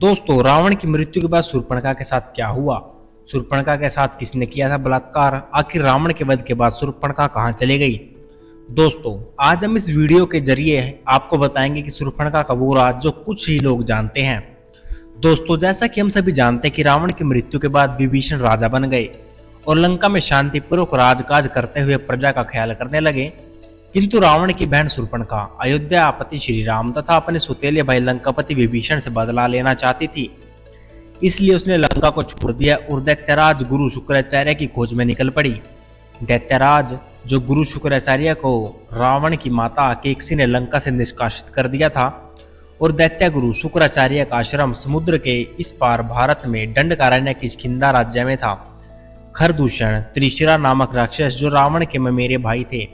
दोस्तों, रावण की मृत्यु के बाद शूर्पणखा के साथ क्या हुआ? शूर्पणखा के साथ किसने किया था बलात्कार? आखिर रावण के वध के बाद शूर्पणखा कहां चली गई? दोस्तों, आज हम इस वीडियो के जरिए आपको बताएंगे कि शूर्पणखा का वो राज जो कुछ ही लोग जानते हैं। दोस्तों, जैसा कि हम सभी जानते हैं कि रावण की मृत्यु के बाद विभीषण राजा बन गए और लंका में शांतिपूर्वक राजकाज करते हुए प्रजा का ख्याल करने लगे। किंतु रावण की बहन शूर्पणखा अयोध्यापति श्री राम तथा अपने सुतेले भाई लंकापति विभीषण से बदला लेना चाहती थी। इसलिए उसने लंका को छोड़ दिया और दैत्यराज गुरु शुक्राचार्य की खोज में निकल पड़ी। दैत्यराज जो गुरु शुक्राचार्य को रावण की माता केकसी ने लंका से निष्कासित कर दिया था और दैत्य गुरु शुक्राचार्य का आश्रम समुद्र के इस पार भारत में दंडकारण्य किष्किंधा राज्य में था। खरदूषण त्रिशिरा नामक राक्षस जो रावण के ममेरे भाई थे,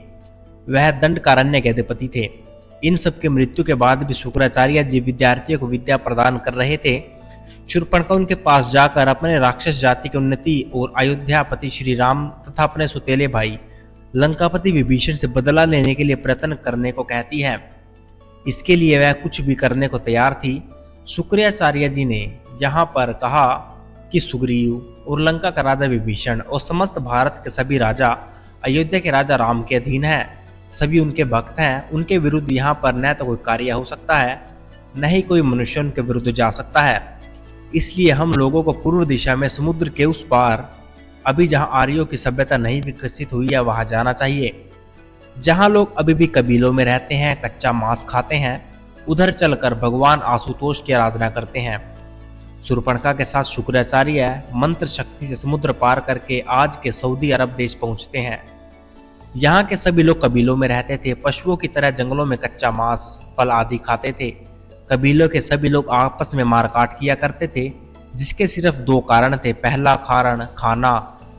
वह दंडकारण्य के अधिपति थे। इन सब के मृत्यु के बाद भी शुक्राचार्य जी विद्यार्थियों को विद्या प्रदान कर रहे थे। शूर्पणखा उनके पास जाकर अपने राक्षस जाति की उन्नति और अयोध्यापति श्री राम तथा अपने सुतेले भाई लंकापति विभीषण से बदला लेने के लिए प्रयत्न करने को कहती है। इसके लिए वह कुछ भी करने को तैयार थी। शुक्राचार्य जी ने यहाँ पर कहा कि सुग्रीव और लंका का राजा विभीषण और समस्त भारत के सभी राजा अयोध्या के राजा राम के अधीन हैं। सभी उनके भक्त हैं। उनके विरुद्ध यहाँ पर न तो कोई कार्य हो सकता है, न ही कोई मनुष्य उनके विरुद्ध जा सकता है। इसलिए हम लोगों को पूर्व दिशा में समुद्र के उस पार, अभी जहाँ आर्यों की सभ्यता नहीं विकसित हुई है, वहां जाना चाहिए। जहाँ लोग अभी भी कबीलों में रहते हैं, कच्चा मांस खाते हैं, उधर चलकर भगवान आशुतोष की आराधना करते हैं। शूर्पणखा के साथ शुक्राचार्य मंत्र शक्ति से समुद्र पार करके आज के सऊदी अरब देश पहुंचते हैं। यहाँ के सभी लोग कबीलों में रहते थे। पशुओं की तरह जंगलों में कच्चा मांस, फल आदि खाते थे। कबीलों के सभी लोग आपस में मारकाट किया करते थे, जिसके सिर्फ दो कारण थे। पहला कारण खाना,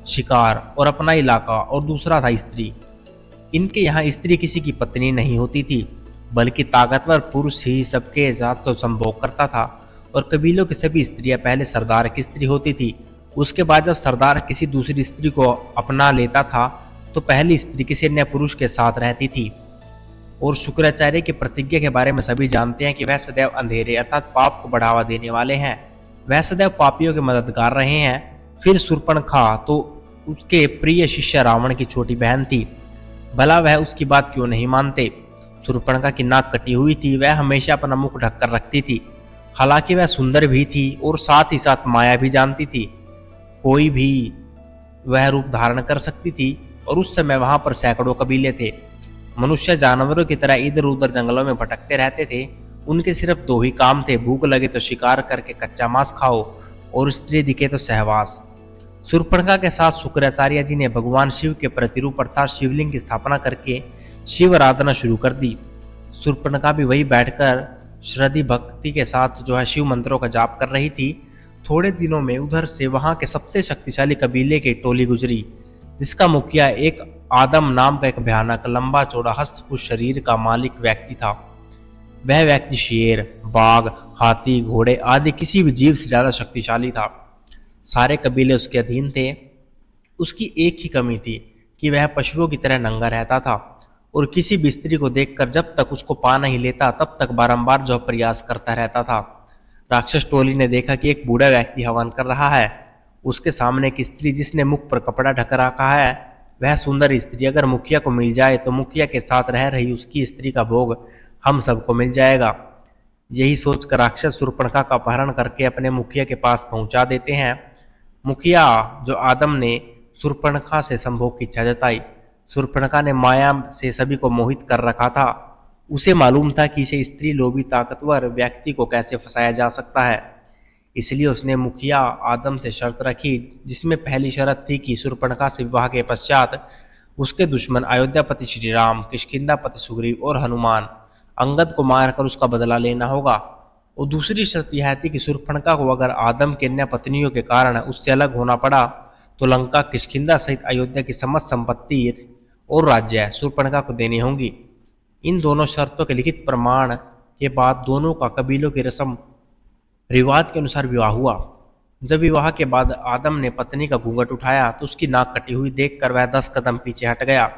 शिकार और अपना इलाका, और दूसरा था स्त्री। इनके यहाँ स्त्री किसी की पत्नी नहीं होती थी, बल्कि ताकतवर पुरुष ही सबके साथ तो संभोग करता था। और कबीलों की सभी स्त्रियां पहले सरदार की स्त्री होती थी। उसके बाद जब सरदार किसी दूसरी स्त्री को अपना लेता था तो पहली स्त्री किसी अन्य पुरुष के साथ रहती थी। और शुक्राचार्य की प्रतिज्ञा के बारे में सभी जानते हैं कि वह सदैव अंधेरे अर्थात पाप को बढ़ावा देने वाले हैं। वह सदैव पापियों के मददगार रहे हैं। फिर शूर्पणखा तो उसके प्रिय शिष्य रावण की छोटी बहन थी। भला वह उसकी बात क्यों नहीं मानते? शूर्पणखा की नाक कटी हुई थी। वह हमेशा अपना मुख ढककर रखती थी। हालांकि वह सुंदर भी थी और साथ ही साथ माया भी जानती थी। कोई भी वह रूप धारण कर सकती थी। और उस समय वहां पर सैकड़ों कबीले थे। मनुष्य जानवरों की तरह इधर उधर जंगलों में भटकते रहते थे। उनके सिर्फ दो ही काम थे, भूख लगे तो शिकार करके कच्चा मांस खाओ और स्त्री दिखे तो सहवास। शूर्पणखा के साथ शुक्राचार्य जी ने भगवान शिव के प्रतिरूप अर्थात शिवलिंग की स्थापना करके शिव आराधना शुरू कर दी। शूर्पणखा भी वही बैठकर श्रद्धि भक्ति के साथ जो है शिव मंत्रों का जाप कर रही थी। थोड़े दिनों में उधर से वहां के सबसे शक्तिशाली कबीले की टोली गुजरी, जिसका मुखिया एक आदम नाम का एक भयानक लंबा चौड़ा हस्तपुष्ट शरीर का मालिक व्यक्ति था। वह व्यक्ति शेर, बाघ, हाथी, घोड़े आदि किसी भी जीव से ज्यादा शक्तिशाली था। सारे कबीले उसके अधीन थे। उसकी एक ही कमी थी कि वह पशुओं की तरह नंगा रहता था और किसी भी स्त्री को देखकर जब तक उसको पा नहीं लेता तब तक बारंबार जो प्रयास करता रहता था। राक्षस टोली ने देखा कि एक बूढ़ा व्यक्ति हवन कर रहा है। उसके सामने एक स्त्री जिसने मुख पर कपड़ा ढक रखा है, वह सुंदर स्त्री अगर मुखिया को मिल जाए तो मुखिया के साथ रह रही उसकी स्त्री का भोग हम सबको मिल जाएगा। यही सोचकर राक्षस शूर्पणखा का अपहरण करके अपने मुखिया के पास पहुंचा देते हैं। मुखिया जो आदम ने शूर्पणखा से संभोग की इच्छा जताई। शूर्पणखा ने माया से सभी को मोहित कर रखा था। उसे मालूम था कि इसे स्त्री लोभी ताकतवर व्यक्ति को कैसे फंसाया जा सकता है। इसलिए उसने मुखिया आदम से शर्त रखी, जिसमें पहली शर्त थी कि शूर्पणखा से विवाह के पश्चात उसके दुश्मन अयोध्यापति श्री राम, किष्किंधापति सुग्रीव और हनुमान अंगद को मारकर उसका बदला लेना होगा। और दूसरी शर्त यह थी कि शूर्पणखा को अगर आदम के अन्य पत्नियों के कारण उससे अलग होना पड़ा तो लंका, किष्किंधा सहित अयोध्या की समस्त संपत्ति और राज्य शूर्पणखा को देनी होंगी। इन दोनों शर्तों के लिखित प्रमाण के बाद दोनों का कबीलों की रस्म रिवाज के अनुसार विवाह हुआ। जब विवाह के बाद आदम ने पत्नी का घूंघट उठाया तो उसकी नाक कटी हुई देखकर वह 10 कदम पीछे हट गया।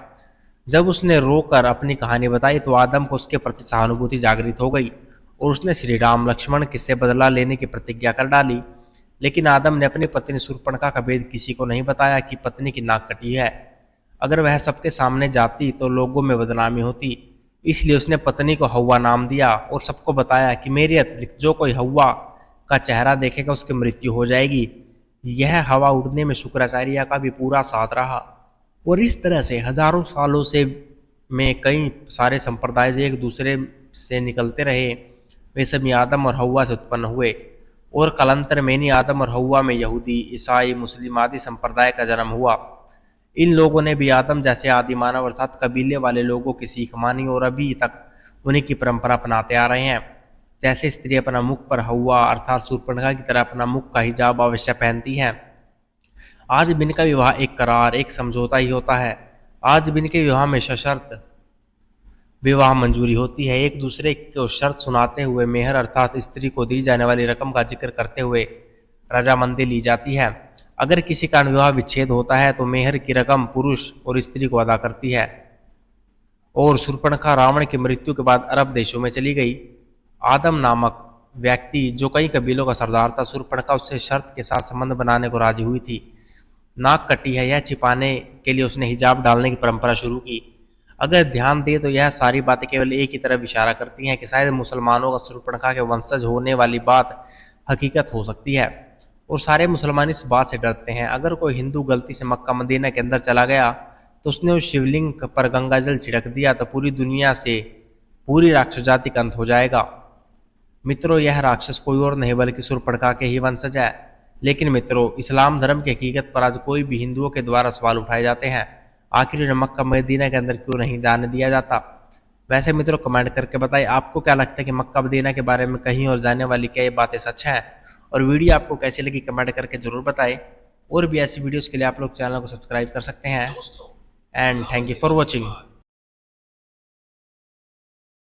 जब उसने रोकर अपनी कहानी बताई तो आदम को उसके प्रति सहानुभूति जागृत हो गई और उसने श्री राम लक्ष्मण से बदला लेने की प्रतिज्ञा कर डाली। लेकिन आदम ने अपनी पत्नी शूर्पणखा का भेद किसी को नहीं बताया कि पत्नी की नाक कटी है। अगर वह सबके सामने जाती तो लोगों में बदनामी होती, इसलिए उसने पत्नी को हव्वा नाम दिया और सबको बताया कि मेरे अतिरिक्त जो कोई हव्वा का चेहरा देखेगा उसकी मृत्यु हो जाएगी। यह हवा उड़ने में शुक्राचार्य का भी पूरा साथ रहा और इस तरह से हजारों सालों से में कई सारे संप्रदाय जो एक दूसरे से निकलते रहे, वे सभी आदम और हव्वा से उत्पन्न हुए और कालांतर में नहीं आदम और हव्वा में यहूदी, ईसाई, मुस्लिम आदि संप्रदाय का जन्म हुआ। इन लोगों ने भी आदम जैसे आदि मानव अर्थात कबीले वाले लोगों की सीख मानी और अभी तक उन्हीं की परंपरा अपनाते आ रहे हैं। जैसे स्त्री अपना मुख पर हव्वा अर्थात शूर्पणखा की तरह अपना मुख का हिजाब अवश्य पहनती हैं। आज भी इनका विवाह एक करार, एक समझौता ही होता है। आज भी इनके विवाह में सशर्त विवाह मंजूरी होती है। एक दूसरे को शर्त सुनाते हुए मेहर अर्थात स्त्री को दी जाने वाली रकम का जिक्र करते हुए रजामंदी ली जाती है। अगर किसी कारण विवाह विच्छेद होता है तो मेहर की रकम पुरुष और स्त्री को अदा करती है। और शूर्पणखा रावण की मृत्यु के बाद अरब देशों में चली गई। आदम नामक व्यक्ति जो कई कबीलों का सरदार था, शूर्पणखा उससे शर्त के साथ संबंध बनाने को राजी हुई थी। नाक कटी है यह छिपाने के लिए उसने हिजाब डालने की परंपरा शुरू की। अगर ध्यान दे तो यह सारी बातें केवल एक ही तरफ इशारा करती हैं कि शायद मुसलमानों का शूर्पणखा के वंशज होने वाली बात हकीकत हो सकती है और सारे मुसलमान इस बात से डरते हैं। अगर कोई हिंदू गलती से मक्का मदीना के अंदर चला गया तो उसने उस शिवलिंग पर गंगा जल छिड़क दिया तो पूरी दुनिया से पूरी राक्षस जाति का अंत हो जाएगा। मित्रों, यह राक्षस कोई और नहीं बल्कि शूर्पणखा के ही वंशज है। लेकिन मित्रों, इस्लाम धर्म की हकीकत पर आज कोई भी हिंदुओं के द्वारा सवाल उठाए जाते हैं। आखिर उन्हें मक्का मदीना के अंदर क्यों नहीं जाने दिया जाता? वैसे मित्रों, कमेंट करके बताइए आपको क्या लगता है कि मक्का मदीना के बारे में कहीं और जाने वाली क्या ये बातें सच हैं? और वीडियो आपको कैसी लगी कमेंट करके जरूर बताएं। और भी ऐसी वीडियोस के लिए आप लोग चैनल को सब्सक्राइब कर सकते हैं। And thank you for watching.